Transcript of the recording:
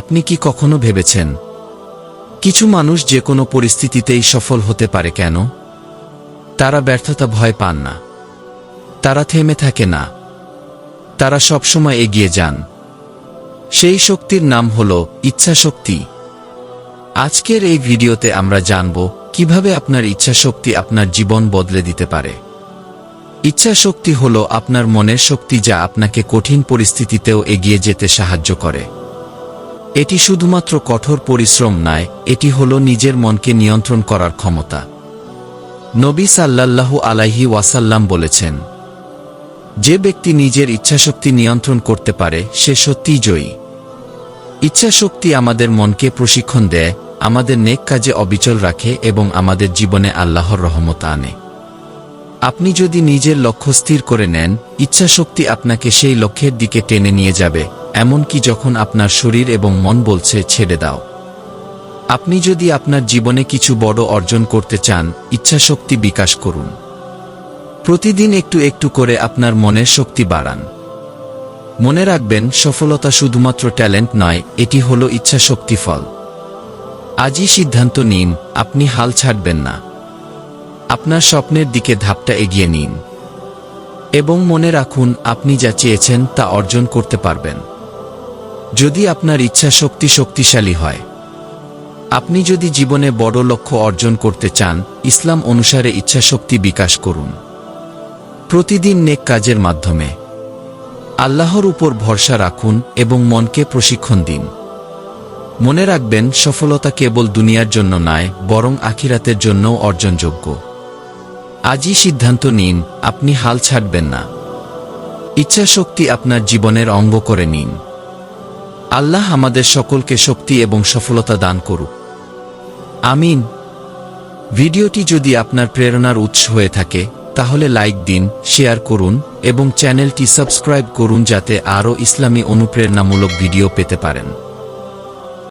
আপনি কি কখনো ভেবেছেন কিছু মানুষ যে কোনো পরিস্থিতিতেই সফল হতে পারে কেন? তারা ব্যর্থতা ভয় পান না, তারা থেমে থাকে না, তারা সবসময় এগিয়ে যান। সেই শক্তির নাম হল ইচ্ছাশক্তি। আজকের এই ভিডিওতে আমরা জানব কিভাবে আপনার ইচ্ছাশক্তি আপনার জীবন বদলে দিতে পারে। ইচ্ছাশক্তি হল আপনার মনের শক্তি, যা আপনাকে কঠিন পরিস্থিতিতেও এগিয়ে যেতে সাহায্য করে। এটি শুধুমাত্র কঠোর পরিশ্রম নয়, এটি হল নিজের মনকে নিয়ন্ত্রণ করার ক্ষমতা। নবী সাল্লাল্লাহু আলাইহি ওয়াসাল্লাম বলেছেন, যে ব্যক্তি নিজের ইচ্ছাশক্তি নিয়ন্ত্রণ করতে পারে সে সত্যিই জয়ী। ইচ্ছাশক্তি আমাদের মনকে প্রশিক্ষণ দেয়, আমাদের নেক কাজে অবিচল রাখে এবং আমাদের জীবনে আল্লাহর রহমত আনে। আপনি যদি নিজের লক্ষ্য স্থির করে নেন, ইচ্ছাশক্তি আপনাকে সেই লক্ষ্যের দিকে টেনে নিয়ে যাবে, এমনকি যখন আপনার শরীর এবং মন বলছে ছেড়ে দাও। আপনি যদি আপনার জীবনে কিছু বড় অর্জন করতে চান, ইচ্ছাশক্তি বিকাশ করুন। প্রতিদিন একটু একটু করে আপনার মনের শক্তি বাড়ান। মনে রাখবেন, সফলতা শুধুমাত্র ট্যালেন্ট নয়, এটি হল ইচ্ছাশক্তি ফল। আজই সিদ্ধান্ত নিন, আপনি হাল ছাড়বেন না। আপনার স্বপ্নের দিকে ধাপটা এগিয়ে নিন এবং মনে রাখুন, আপনি যা চেয়েছেন তা অর্জন করতে পারবেন যদি আপনার ইচ্ছাশক্তি শক্তিশালী হয়। আপনি যদি জীবনে বড় লক্ষ্য অর্জন করতে চান, ইসলাম অনুসারে ইচ্ছাশক্তি বিকাশ করুন। প্রতিদিন নেক কাজের মাধ্যমে আল্লাহর উপর ভরসা রাখুন এবং মনকে প্রশিক্ষণ দিন। মনে রাখবেন, সফলতা কেবল দুনিয়ার জন্য নয়, বরং আখিরাতের জন্যও অর্জনযোগ্য। আজই সিদ্ধান্ত নিন, আপনি হাল ছাড়বেন না। ইচ্ছাশক্তি আপনার জীবনের অঙ্গ করে নিন। আল্লাহ আমাদের সকলকে শক্তি এবং সফলতা দান করুক। আমিন। ভিডিওটি যদি আপনার প্রেরণার উৎস হয়ে থাকে, তাহলে লাইক দিন, শেয়ার করুন এবং চ্যানেলটি সাবস্ক্রাইব করুন, যাতে আরও ইসলামী অনুপ্রেরণামূলক ভিডিও পেতে পারেন।